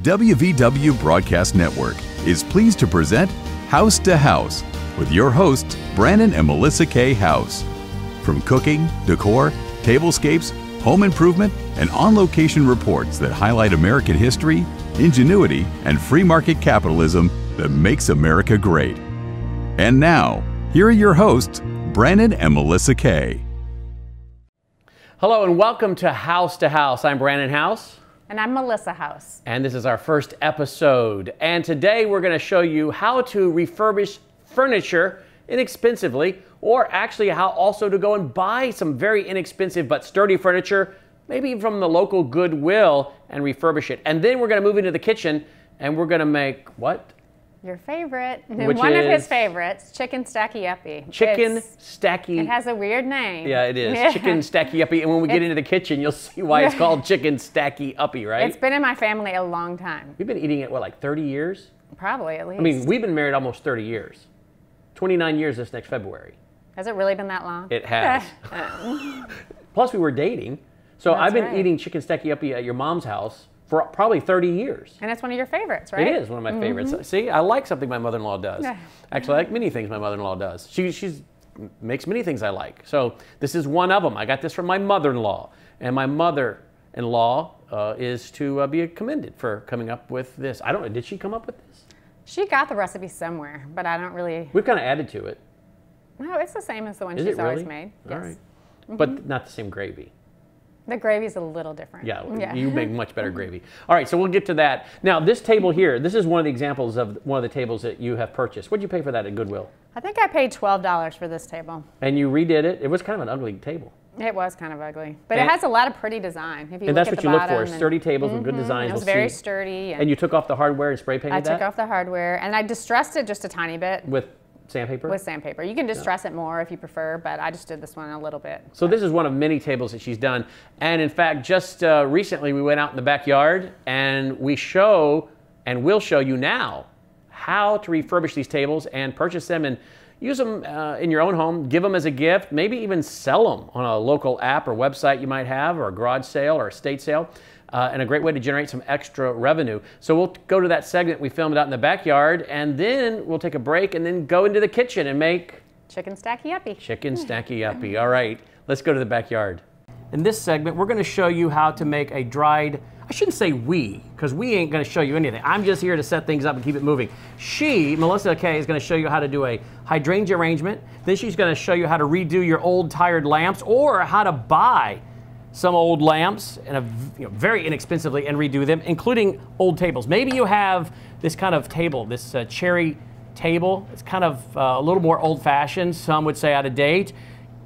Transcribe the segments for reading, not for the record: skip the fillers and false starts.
WVW Broadcast Network is pleased to present Howse To House with your hosts, Brannon and Melissa Kay Howse. From cooking, decor, tablescapes, home improvement, and on-location reports that highlight American history, ingenuity, and free market capitalism that makes America great. And now, here are your hosts, Brannon and Melissa Kay. Hello and welcome to Howse To House. I'm Brannon Howse. And I'm Melissa Howse. And this is our first episode. And today we're going to show you how to refurbish furniture inexpensively, or actually how also to go and buy some very inexpensive but sturdy furniture, maybe from the local Goodwill, and refurbish it. And then we're going to move into the kitchen and we're going to make what? Your favorite, Which one of is his favorites, chicken stacky uppy. Chicken stacky. It has a weird name. Yeah, it is. Chicken stacky uppy. And when we get into the kitchen, you'll see why it's called chicken stacky uppy, right? It's been in my family a long time. We've been eating it, what, like 30 years? Probably, at least. I mean, we've been married almost 30 years. 29 years this next February. Has it really been that long? It has. Plus, we were dating. So That's I've been right. eating chicken stacky uppy at your mom's house for probably 30 years. And it's one of your favorites, right? It is one of my favorites. See, I like something my mother-in-law does. Actually, I like many things my mother-in-law does. She makes many things I like. So this is one of them. I got this from my mother-in-law. And my mother-in-law is to be commended for coming up with this. I don't know, did she come up with this? She got the recipe somewhere, but I don't really... We've kind of added to it. No, it's the same as the one Is she's it really? always made. All Yes. right. But not the same gravy. The gravy's a little different. Yeah, you make much better gravy. All right, so we'll get to that. Now, this table here, this is one of the examples of one of the tables that you have purchased. What did you pay for that at Goodwill? I think I paid $12 for this table. And you redid it. It was kind of an ugly table. It was kind of ugly, but it has a lot of pretty design. If you And look that's at what the you look for, bottom sturdy tables with good designs. It was We'll very see. sturdy. And you took off the hardware and spray painted that? I took off the hardware, and I distressed it just a tiny bit. With sandpaper? With sandpaper. You can distress it more if you prefer, but I just did this one a little bit. So this is one of many tables that she's done. And in fact, just recently we went out in the backyard and we show, and will show you now, how to refurbish these tables and purchase them and use them in your own home, give them as a gift, maybe even sell them on a local app or website you might have, or a garage sale or estate sale. And a great way to generate some extra revenue. So we'll go to that segment we filmed out in the backyard, and then we'll take a break and then go into the kitchen and make chicken stacky uppy. Chicken stacky uppy. All right, let's go to the backyard. In this segment, we're going to show you how to make a dried, I shouldn't say we, because we ain't going to show you anything. I'm just here to set things up and keep it moving. She, Melissa Kay, is going to show you how to do a hydrangea arrangement. Then she's going to show you how to redo your old tired lamps, or how to buy some old lamps and very inexpensively and redo them, including old tables. Maybe you have this kind of table, this cherry table. It's kind of a little more old-fashioned, some would say out of date.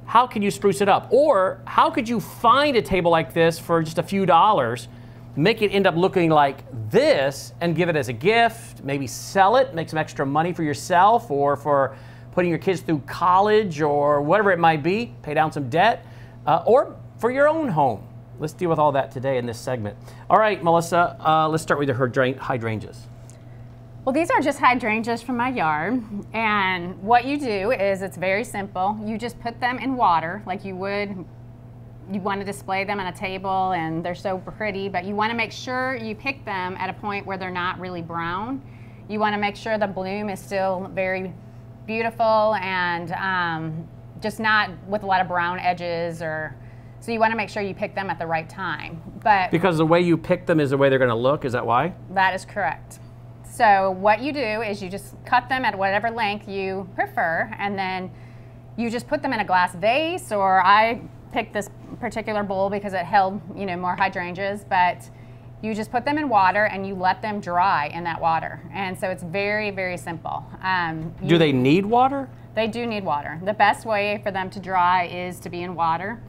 How can you spruce it up? Or how could you find a table like this for just a few dollars, make it end up looking like this, and give it as a gift, maybe sell it, make some extra money for yourself or for putting your kids through college or whatever it might be, pay down some debt, or for your own home. Let's deal with all that today in this segment. All right, Melissa, let's start with your hydrangeas. Well, these are just hydrangeas from my yard, and what you do is, it's very simple. You just put them in water like you would, you want to display them on a table, and they're so pretty, but you want to make sure you pick them at a point where they're not really brown. You want to make sure the bloom is still very beautiful and just not with a lot of brown edges, or so you want to make sure you pick them at the right time. But because the way you pick them is the way they're going to look, is that why? That is correct. So what you do is you just cut them at whatever length you prefer, and then you just put them in a glass vase, or I picked this particular bowl because it held, more hydrangeas, but you just put them in water and you let them dry in that water. And so it's very, very simple. Do they need water? They do need water. The best way for them to dry is to be in water.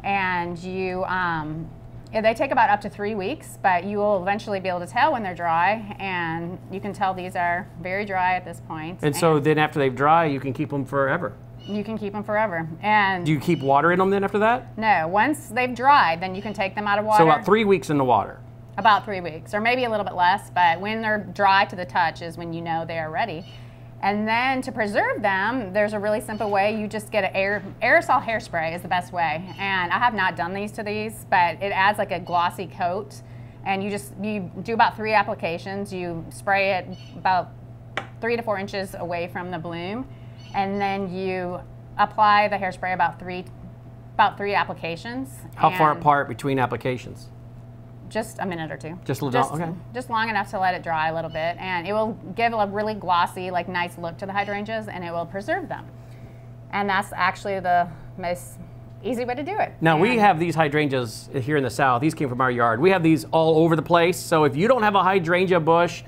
And they take about up to 3 weeks, but you will eventually be able to tell when they're dry, and you can tell these are very dry at this point. And so then after they've dry, you can keep them forever? You can keep them forever. And do you keep water in them then after that? No, once they've dried, then you can take them out of water. So about 3 weeks in the water? About 3 weeks, or maybe a little bit less, but when they're dry to the touch is when you know they are ready. And then to preserve them, there's a really simple way. You just get an aerosol hairspray is the best way. And I have not done these to these, but it adds like a glossy coat. And you do about 3 applications. You spray it about 3 to 4 inches away from the bloom, and then you apply the hairspray about three applications. How far apart between applications? Just a minute or 2. Just a little, okay. Just long enough to let it dry a little bit, and it will give a really glossy, like nice look to the hydrangeas, and it will preserve them. And that's actually the most easy way to do it. Now we have these hydrangeas here in the South. These came from our yard. We have these all over the place. So if you don't have a hydrangea bush,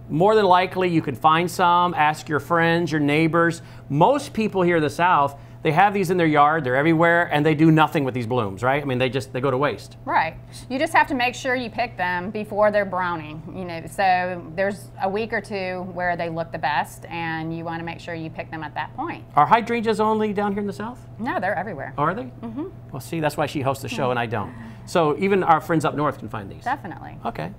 more than likely you can find some. Ask your friends, your neighbors. Most people here in the South, they have these in their yard, they're everywhere, and they do nothing with these blooms, right? I mean, they go to waste. Right. You just have to make sure you pick them before they're browning, you know. So there's a week or 2 where they look the best, and you want to make sure you pick them at that point. Are hydrangeas only down here in the South? No, they're everywhere. Are they? Mm-hmm. Well, see, that's why she hosts the show and I don't. So even our friends up north can find these. Definitely. Okay.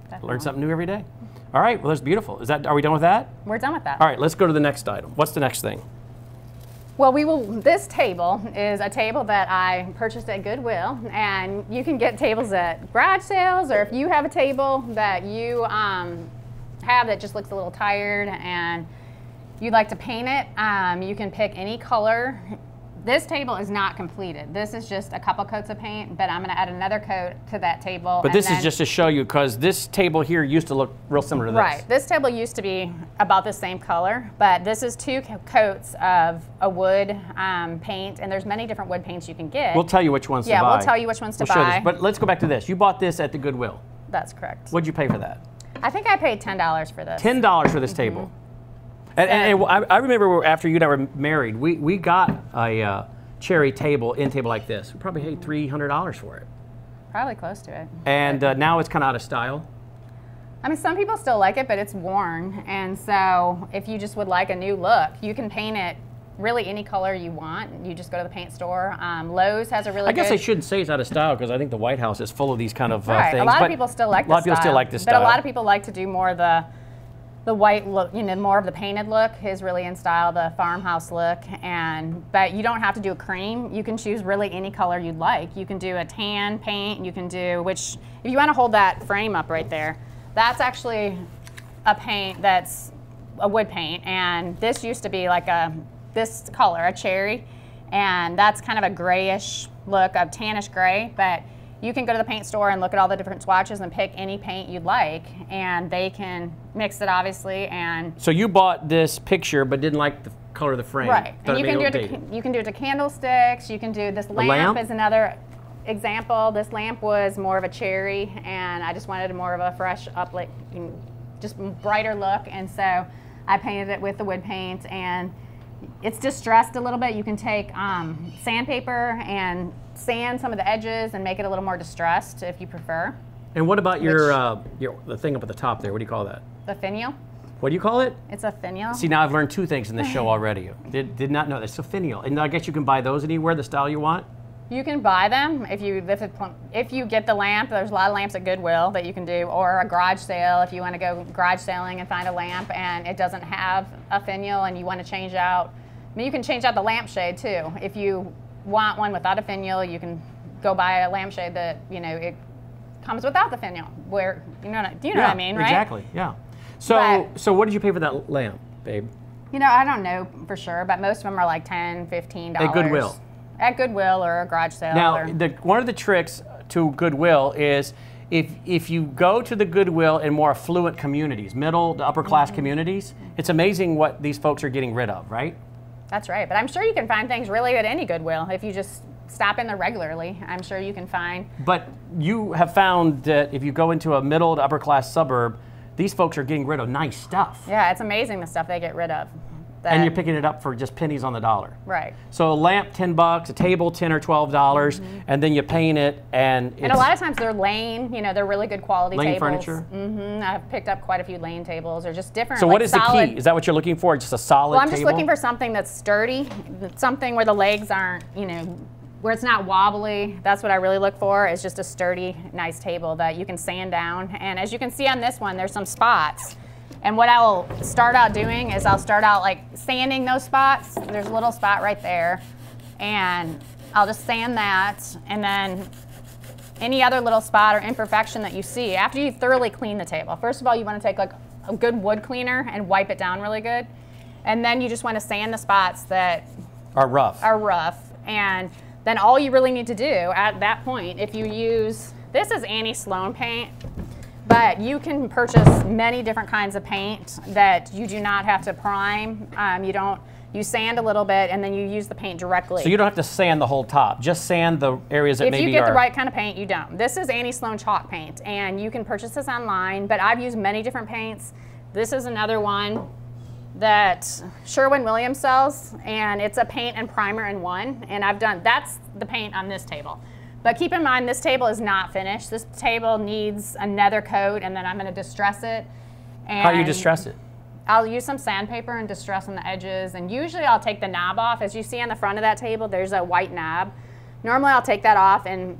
Definitely. Learn something new every day. All right, well, that's beautiful. Are we done with that? We're done with that. All right, let's go to the next item. What's the next thing? Well, this table is a table that I purchased at Goodwill, and you can get tables at garage sales, or if you have a table that you have that just looks a little tired and you'd like to paint it, you can pick any color. This table is not completed. This is just a couple coats of paint, but I'm going to add another coat to that table. But this is just to show you, because this table here used to look real similar to this. Right. This table used to be about the same color, but this is 2 coats of a wood paint, and there's many different wood paints you can get. We'll tell you which ones to buy. Yeah, we'll tell you which ones to buy. Show this. But let's go back to this. You bought this at the Goodwill. That's correct. What'd you pay for that? I think I paid $10 for this. $10 for this table. And I remember after you and I were married, we got a cherry table, end table like this. We probably paid $300 for it. Probably close to it. And now it's kind of out of style. I mean, some people still like it, but it's worn. And so if you just would like a new look, you can paint it really any color you want. You just go to the paint store. Lowe's has a really I guess I shouldn't say it's out of style, because I think the White House is full of these kind of right. things. A lot of people still like this style. A lot of people still like this style. But a lot of people like to do more of the white look, you know, more of the painted look is really in style, the farmhouse look. But you don't have to do a cream. You can choose really any color you'd like. You can do a tan paint. You can do, which, if you want to hold that frame up right there, that's actually a paint that's a wood paint. And this used to be like this color, a cherry. And that's kind of a grayish look, of tannish gray. But you can go to the paint store and look at all the different swatches and pick any paint you'd like, and they can mix it, obviously. And so you bought this picture but didn't like the color of the frame. Right. And you can do it to candlesticks. You can do this lamp is another example. This lamp was more of a cherry, and I just wanted more of a fresh just brighter look, and so I painted it with the wood paint, and it's distressed a little bit. You can take sandpaper and sand some of the edges and make it a little more distressed if you prefer. And what about the thing up at the top there? What do you call that? The finial. What do you call it? It's a finial. See, now I've learned 2 things in this show already. Did not know that. It's a finial. And I guess you can buy those anywhere, the style you want? You can buy them if you get the lamp. There's a lot of lamps at Goodwill that you can do, or a garage sale if you want to go garage sailing and find a lamp and it doesn't have a finial and you want to change out. I mean, you can change out the lampshade too. If you want one without a finial, you can go buy a lampshade that, you know, it comes without the finial. Where do you know what I mean, right? Exactly. Yeah. So what did you pay for that lamp, babe? You know, I don't know for sure, but most of them are like $10, $15. At Goodwill. At Goodwill or a garage sale. Now, one of the tricks to Goodwill is if you go to the Goodwill in more affluent communities, middle to upper class communities, it's amazing what these folks are getting rid of, right? That's right, but I'm sure you can find things really at any Goodwill if you just stop in there regularly. I'm sure you can find. But you have found that if you go into a middle to upper class suburb, these folks are getting rid of nice stuff. Yeah, it's amazing the stuff they get rid of. And you're picking it up for just pennies on the dollar. Right. So a lamp, $10, a table, $10 or $12, and then you paint it, and a lot of times they're Lane. You know, they're really good quality Lane tables. furniture. I've picked up quite a few Lane tables, or just different. So what is the key? Is that what you're looking for? Just a solid table? Well, I'm just looking for something that's sturdy, something where the legs aren't, you know, where it's not wobbly. That's what I really look for. Is just a sturdy, nice table that you can sand down. And as you can see on this one, there's some spots. And what I will start out doing is I'll start out like sanding those spots. There's a little spot right there. And I'll just sand that. And then any other little spot or imperfection that you see after you thoroughly clean the table. First of all, you want to take like a good wood cleaner and wipe it down really good. And then you just want to sand the spots that are rough. And then all you really need to do at that point, if you use, this is Annie Sloan paint, but you can purchase many different kinds of paint that you do not have to prime. You sand a little bit and then you use the paint directly. So you don't have to sand the whole top, just sand the areas that maybe are... If you get the right kind of paint, you don't. This is Annie Sloan chalk paint, and you can purchase this online, but I've used many different paints. This is another one that Sherwin-Williams sells, and it's a paint and primer in one, and that's the paint on this table. But keep in mind, this table is not finished. This table needs another coat, and then I'm gonna distress it. And how do you distress it? I'll use some sandpaper and distress on the edges, and usually I'll take the knob off. As you see on the front of that table, there's a white knob. Normally I'll take that off and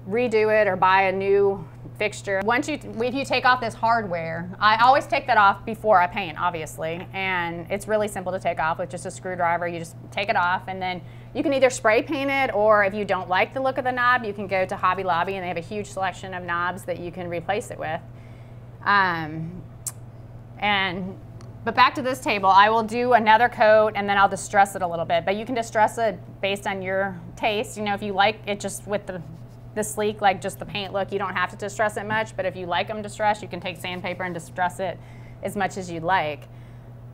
redo it or buy a new fixture. If you take off this hardware, I always take that off before I paint, obviously, and it's really simple to take off with just a screwdriver. You just take it off, and then you can either spray paint it, or if you don't like the look of the knob, you can go to Hobby Lobby, and they have a huge selection of knobs that you can replace it with. But back to this table, I will do another coat and then I'll distress it a little bit. But you can distress it based on your taste. You know, if you like it just with the sleek, like just the paint look, you don't have to distress it much. But if you like them distressed, you can take sandpaper and distress it as much as you'd like.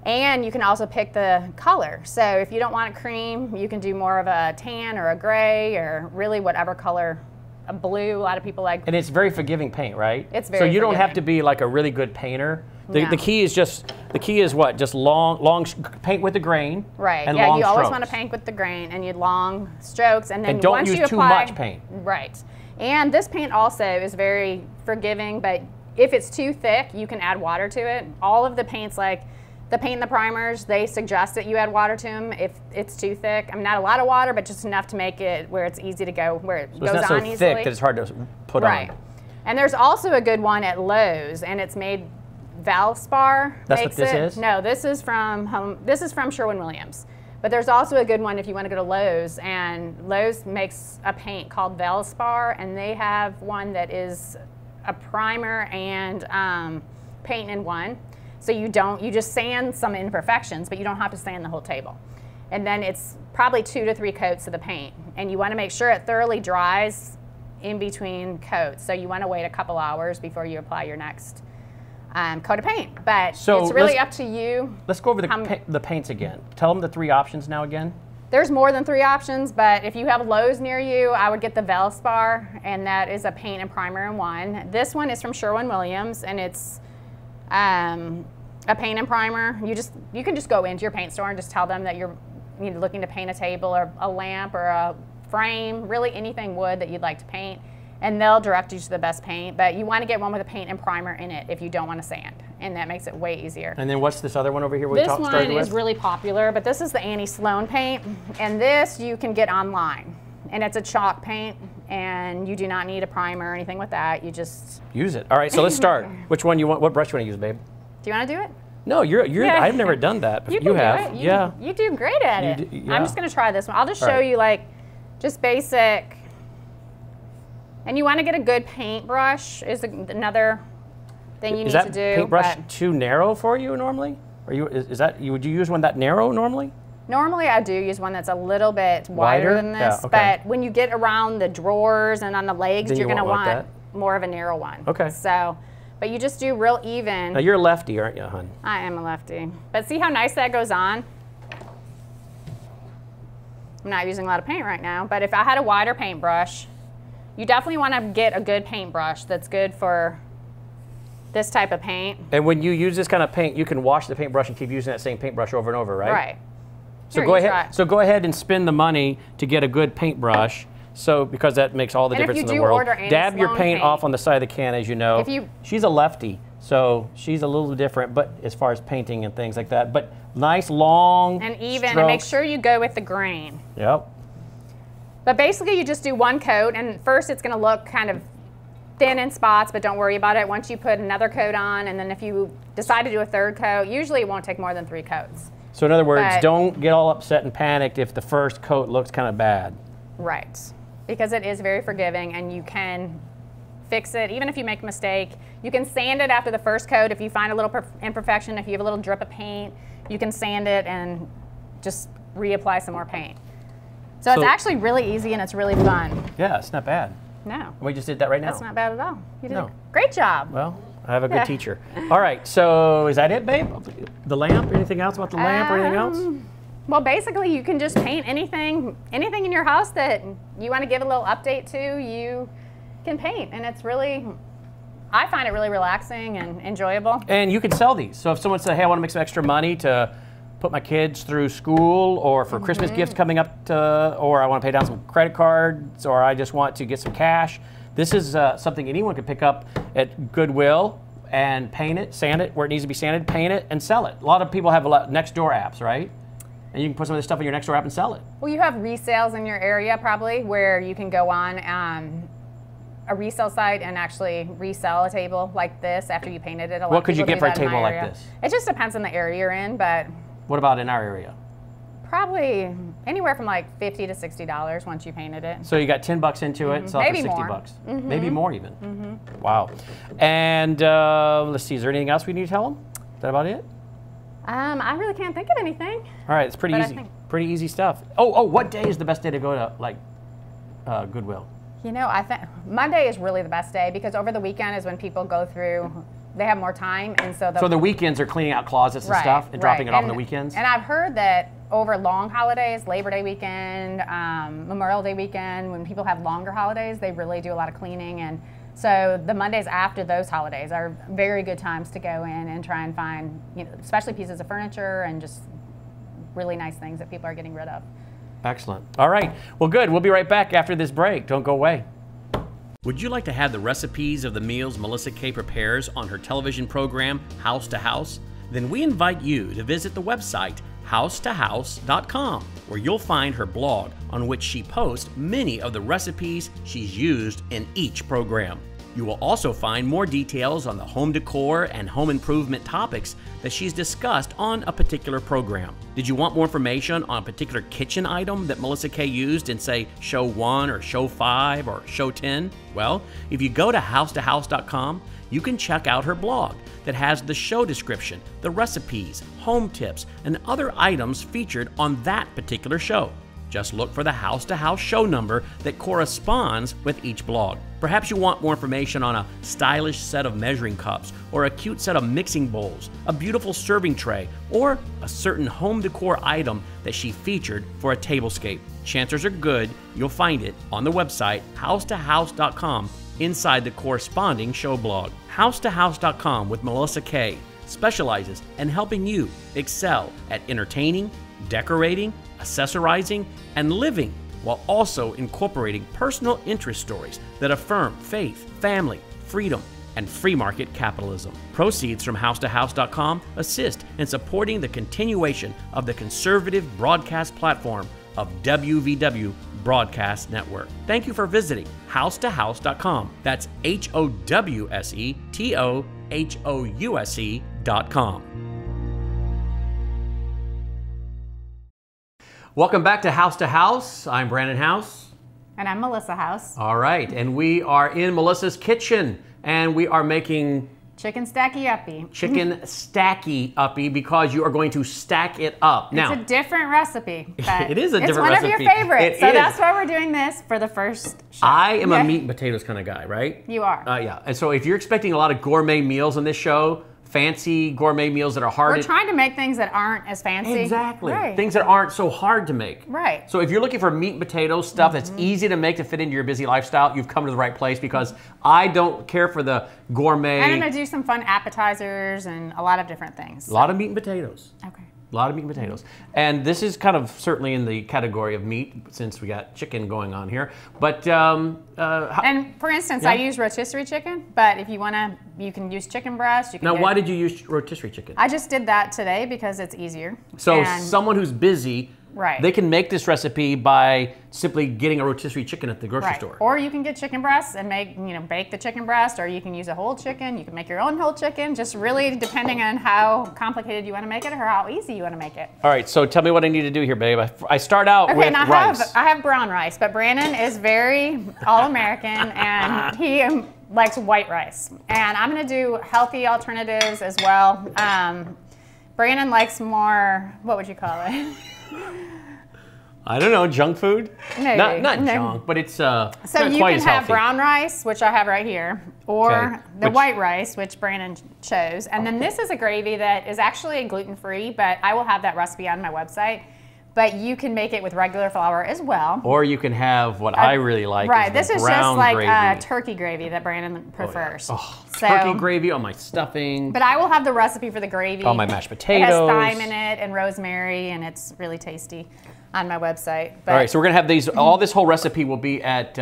And you can also pick the color. So if you don't want a cream, you can do more of a tan or a gray or really whatever color. A blue, a lot of people like. And it's very forgiving paint, right? It's very So you don't forgiving. have to be like a really good painter. The No. key is what? Just long paint with the grain. Right. And yeah, long you always strokes. want to paint with the grain and you long strokes, and then And don't once use you too apply, much paint. Right. And this paint also is very forgiving, but if it's too thick, you can add water to it. All of the paints, like the paint and the primers, they suggest that you add water to them if it's too thick. I mean, not a lot of water, but just enough to make it where it's easy to go, where it goes It's not so on easily. thick that it's hard to put Right. on. And there's also a good one at Lowe's, and it's made Valspar. That's makes what this it. is? No, this is from Sherwin-Williams. But there's also a good one if you want to go to Lowe's, and Lowe's makes a paint called Valspar, and they have one that is a primer and paint in one. So you just sand some imperfections, but you don't have to sand the whole table. And then it's probably 2 to 3 coats of the paint. And you want to make sure it thoroughly dries in between coats. So you want to wait a couple hours before you apply your next coat of paint. But So it's really up to you. Let's go over the paints again. Tell them the 3 options now again. There's more than 3 options, but if you have Lowe's near you, I would get the Valspar, and that is a paint and primer in one. This one is from Sherwin-Williams, and it's a paint and primer. You can just go into your paint store and just tell them that you're looking to paint a table or a lamp or a frame, really anything wood that you'd like to paint, and they'll direct you to the best paint. But you want to get one with a paint and primer in it if you don't want to sand, and that makes it way easier. And then what's this other one over here we This started one with? is really popular, but this is the Annie Sloan paint, and this you can get online. And it's a chalk paint, and you do not need a primer or anything with that. You just use it. All right, so let's start. Which one you want? What brush you want to use, babe? Do you want to do it? No, you're. Yeah. I've never done that. But You have. can do it. Yeah. You do great at You it. do- yeah. I'm just going to try this one. I'll just All show right. you like just basic. And you want to get a good paintbrush is another thing you Is need that to do. paintbrush but too narrow for you normally? Or would you use one that narrow normally? normally I do use one that's a little bit wider Wider? than this, Yeah, okay. but when you get around the drawers and on the legs, Then you're you going to won't want want more of a narrow one. Okay. So, but you just do real even. Now you're a lefty, aren't you, hon? I am a lefty. But see how nice that goes on? I'm not using a lot of paint right now, but if I had a wider paintbrush, you definitely want to get a good paintbrush that's good for this type of paint. And when you use this kind of paint, you can wash the paintbrush and keep using that same paintbrush over and over, right? Right. So Here, go you ahead. try. So go ahead and spend the money to get a good paintbrush. So because that makes all the And if difference you in the do world. order Annie Dab your Sloan paint paint- off on the side of the can, as you know. If you- She's a lefty, so she's a little different, but as far as painting and things like that. But nice long And even, strokes. and make sure you go with the grain. Yep. But basically you just do one coat, and first it's going to look kind of thin in spots, but don't worry about it. Once you put another coat on, and then if you decide to do a third coat, usually it won't take more than 3 coats. So in other words, But- don't get all upset and panicked if the first coat looks kind of bad. Right. Because it is very forgiving, and you can fix it. Even if you make a mistake, you can sand it after the first coat. If you find a little imperfection, if you have a little drip of paint, you can sand it and just reapply some more paint. So it's actually really easy and it's really fun. Yeah, it's not bad. No. We just did that right now. That's not bad at all. You did a great job. Well, I have a good teacher. All right, so is that it, babe? The lamp? Anything else about the lamp or anything else? Well, basically, you can just paint anything in your house that you want to give a little update to, you can paint. And it's really, I find it really relaxing and enjoyable. And you can sell these. So if someone said, hey, I want to make some extra money to put my kids through school, or for Christmas gifts coming up, or I want to pay down some credit cards, or I just want to get some cash, this is something anyone can pick up at Goodwill and paint it, sand it where it needs to be sanded, paint it, and sell it. A lot of people have Nextdoor apps, right? And you can put some of this stuff in your Nextdoor app and sell it. Well, you have resales in your area probably where you can go on a resale site and actually resell a table like this after you painted it. What could you get for a table like this? It just depends on the area you're in, but... What about in our area? Probably anywhere from like $50 to $60 once you painted it. So you got 10 bucks into it, sell it for 60 bucks. Maybe more even. Wow. And let's see, is there anything else we need to tell them? Is that about it? I really can't think of anything. All right, it's pretty easy. Pretty easy stuff. Oh, what day is the best day to go to Goodwill? You know, I think Monday is really the best day because over the weekend is when people go through. They have more time, and so the weekends are cleaning out closets and stuff and dropping it off on the weekends. And I've heard that over long holidays, Labor Day weekend, Memorial Day weekend, when people have longer holidays, they really do a lot of cleaning. And so the Mondays after those holidays are very good times to go in and try and find, especially pieces of furniture and just really nice things that people are getting rid of. Excellent. All right. Well, good. We'll be right back after this break. Don't go away. Would you like to have the recipes of the meals Melissa Kay prepares on her television program, Howse To House? Then we invite you to visit the website, housetohouse.com, where you'll find her blog on which she posts many of the recipes she's used in each program. You will also find more details on the home decor and home improvement topics that she's discussed on a particular program. Did you want more information on a particular kitchen item that Melissa Kay used in, say, Show 1 or Show 5 or Show 10? Well, if you go to housetohouse.com, you can check out her blog that has the show description, the recipes, home tips, and other items featured on that particular show. Just look for the Howse To House show number that corresponds with each blog. Perhaps you want more information on a stylish set of measuring cups, or a cute set of mixing bowls, a beautiful serving tray, or a certain home decor item that she featured for a tablescape. Chances are good you'll find it on the website housetohouse.com inside the corresponding show blog. Housetohouse.com with Melissa Kay specializes in helping you excel at entertaining, decorating, accessorizing, and living, while also incorporating personal interest stories that affirm faith, family, freedom, and free market capitalism. Proceeds from housetohouse.com assist in supporting the continuation of the conservative broadcast platform of WVW Broadcast Network. Thank you for visiting housetohouse.com. That's HOWSETOHOUSE.com. Welcome back to Howse To House. I'm Brannon Howse. And I'm Melissa Howse. All right, and we are in Melissa's kitchen, and we are making chicken stacky uppy. Chicken stacky uppy because you are going to stack it up. Now, it's a different recipe. It is a different recipe. It's one of your favorites, so that's why we're doing this for the first show. I am a meat and potatoes kind of guy, right? You are. Yeah, and so if you're expecting a lot of gourmet meals on this show, fancy gourmet meals that are hard. We're trying to make things that aren't as fancy. Exactly. Right. Things that aren't so hard to make. Right. So if you're looking for meat and potatoes stuff that's easy to make to fit into your busy lifestyle, you've come to the right place, because I don't care for the gourmet. I'm going to do some fun appetizers and a lot of different things. A lot of meat and potatoes. Okay. A lot of meat and potatoes. And this is kind of certainly in the category of meat, since we got chicken going on here. But and for instance, I use rotisserie chicken, but if you want to, you can use chicken breast. You can why did you use rotisserie chicken? I just did that today because it's easier. So someone who's busy, they can make this recipe by simply getting a rotisserie chicken at the grocery store. Or you can get chicken breasts and bake the chicken breast, or you can use a whole chicken. You can make your own whole chicken, just really depending on how complicated you want to make it or how easy you want to make it. All right, so tell me what I need to do here, babe. I start out with rice. I have brown rice, but Brannon is very all-American, and he likes white rice. And I'm gonna do healthy alternatives as well. Brannon likes more, what would you call it? I don't know, junk food? Maybe. Not junk, but it's so not you quite can as have healthy. brown rice, which I have right here, or Okay. the white rice, which Brannon chose. And then this is a gravy that is actually gluten-free, but I will have that recipe on my website. But you can make it with regular flour as well. Or you can have what I really like. Right, is this the is brown just like gravy. turkey gravy that Brannon prefers. Oh, So- turkey gravy on my stuffing. But I will have the recipe for the gravy. All my mashed It has potatoes. thyme in it and rosemary, and it's really tasty on my website. But All right, so we're gonna have these. All this whole recipe will be at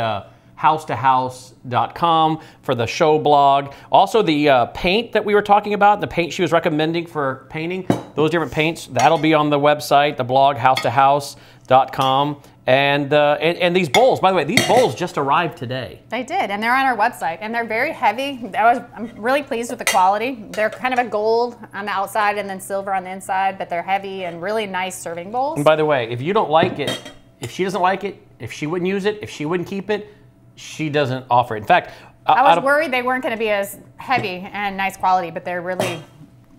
housetohouse.com for the show blog. Also, the paint that we were talking about, the paint she was recommending for painting, those different paints, that'll be on the website, the blog, housetohouse.com. And these bowls, by the way, these bowls just arrived today. they did, and they're on our website, and they're very heavy. I'm really pleased with the quality. They're kind of a gold on the outside and then silver on the inside, but they're heavy and really nice serving bowls. And by the way, if you don't like it, if she doesn't like it, if she wouldn't use it, if she wouldn't keep it, she doesn't offer it. In fact, I was worried they weren't going to be as heavy and nice quality, but they're really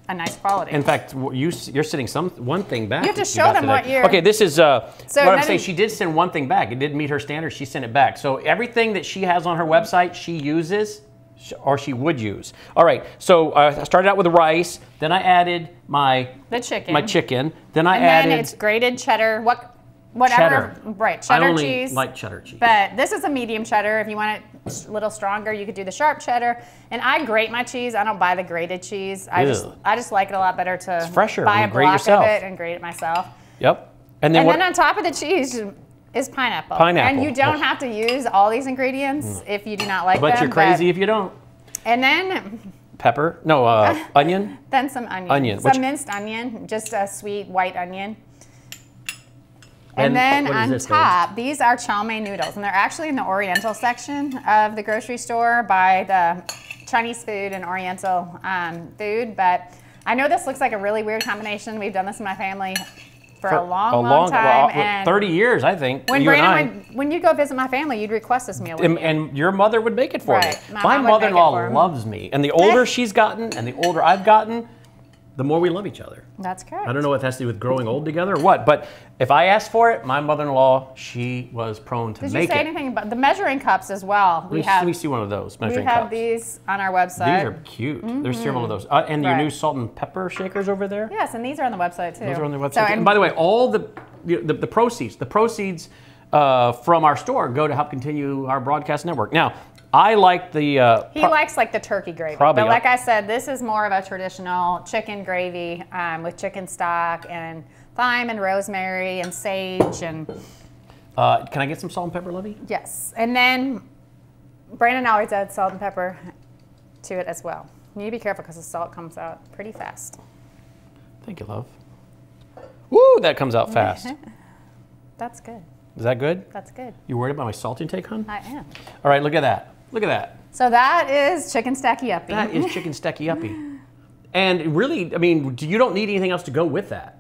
a nice quality. in fact, you're sending one thing back. You have to that show got them today. what you're- Okay, this is what I'm none saying. of- She did send one thing back. It didn't meet her standards. She sent it back. So everything that she has on her website, she uses, or she would use. All right. So I started out with the rice. Then I added the chicken. my chicken. Then I and added then it's grated cheddar. Whatever. cheddar. Right, cheddar I only cheese. like cheddar cheese. But this is a medium cheddar. If you want it a little stronger, you could do the sharp cheddar. And I grate my cheese. I don't buy the grated cheese. I just like it a lot better to fresher buy when a you grate block yourself. of it and grate it myself. Yep. And then on top of the cheese is pineapple. Pineapple. And you don't have to use all these ingredients if you do not like them. But you're crazy if you don't. And then Pepper? No, onion? Then some onion. Onion. Some minced onion, just a sweet white onion. And And then what is on this, babe? top, these are chow mein noodles, and they're actually in the Oriental section of the grocery store by the Chinese food and Oriental food. But I know this looks like a really weird combination. We've done this in my family for a long time. And 30 years, I think. When you and I. when you go visit my family, you'd request this meal with me. And your mother would make it for Right. me. My My mom would make it mother-in-law for me. loves me. And the older she's gotten and the older I've gotten, the more we love each other. That's correct. I don't know what that has to do with growing old together or what, but if I asked for it, my mother-in-law, she was prone to Did you make say it. anything about the measuring cups as well? Let me see one of those we measuring have cups. these on our website. These are cute. There's several of those. And your Right. new salt and pepper shakers over there? Yes, and these are on the website too. Those are on the website. So, and by the way, all the proceeds from our store go to help continue our broadcast network. Now, I like the... he likes like the turkey gravy. Probably, but like I said, this is more of a traditional chicken gravy with chicken stock and thyme and rosemary and sage and can I get some salt and pepper, Lovey? yes. And then Brannon always adds salt and pepper to it as well. You need to be careful because the salt comes out pretty fast. Thank you, love. Woo, that comes out fast. That's good. Is that good? That's good. You worried about my salt intake, hon? I am. All right, look at that. Look at that. So that is chicken stacky uppy. That is chicken stacky uppy. And really, I mean, you don't need anything else to go with that.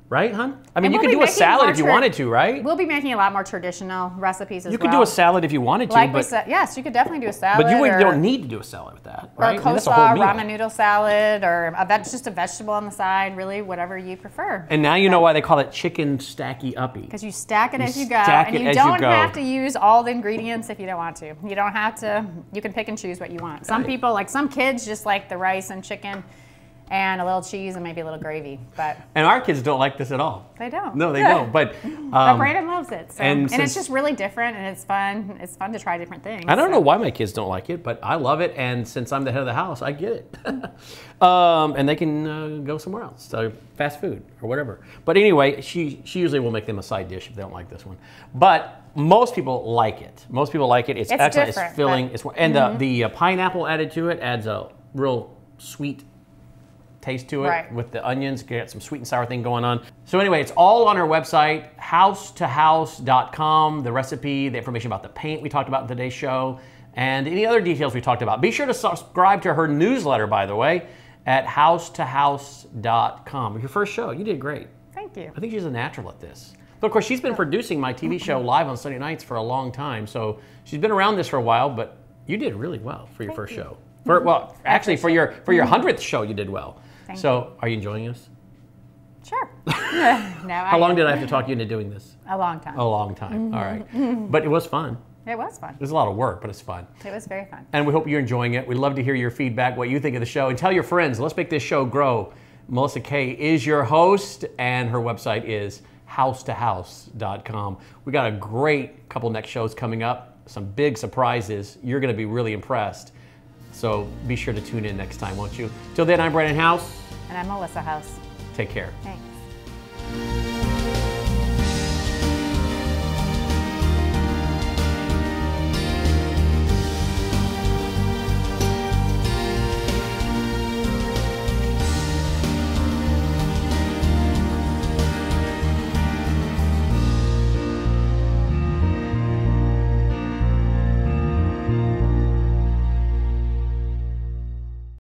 Right, hon? I mean, And you we'll could be do a making salad more if you wanted to, right? We'll be making a lot more traditional recipes as well. You could do a salad if you wanted to, Like we but, said, yes, you could definitely do a salad. but you or, don't need to do a salad with that, Or right? a I mean, that's a whole coleslaw, meal. ramen noodle salad, or just a vegetable on the side, really, whatever you prefer. And now you know why they call it chicken stacky uppy. Because you stack it as you go, stack and it you as you don't go. have to use all the ingredients if you don't want to. You don't have to, you can pick and choose what you want. Some people, like some kids, just like the rice and chicken and a little cheese and maybe a little gravy, but And our kids don't like this at all. they don't. No, they don't. But But Brannon loves it. So. and And, since- it's just really different, and it's fun. It's fun to try different things. I don't so. know why my kids don't like it, but I love it. And since I'm the head of the house, I get it. And they can go somewhere else, so fast food or whatever. But anyway, she usually will make them a side dish if they don't like this one. But most people like it. Most people like it. It's excellent. different, It's filling. but- And the pineapple added to it adds a real sweet taste to it Right. with the onions. Get some sweet and sour thing going on. So anyway, it's all on our website, housetohouse.com, the recipe, the information about the paint we talked about in today's show, and any other details we talked about. Be sure to subscribe to her newsletter, by the way, at housetohouse.com. Your first show, you did great. Thank you. I think she's a natural at this. But of course, she's been producing my TV show live on Sunday nights for a long time, so she's been around this for a while, but You did really well for your first you. show. Well, actually, for your 100th show, you did well. Thank so, are you enjoying this? Sure. No, How long did I have to talk you into doing this? A long time. A long time. All right. But it was fun. It was fun. It was a lot of work, but it's fun. It was very fun. And we hope you're enjoying it. We'd love to hear your feedback, what you think of the show, and tell your friends. Let's make this show grow. Melissa Kay is your host, and her website is housetohouse.com. We got a great couple next shows coming up, some big surprises. You're going to be really impressed. So be sure to tune in next time, won't you? Till then, I'm Brannon Howse. And I'm Melissa Howse. Take care. Thanks.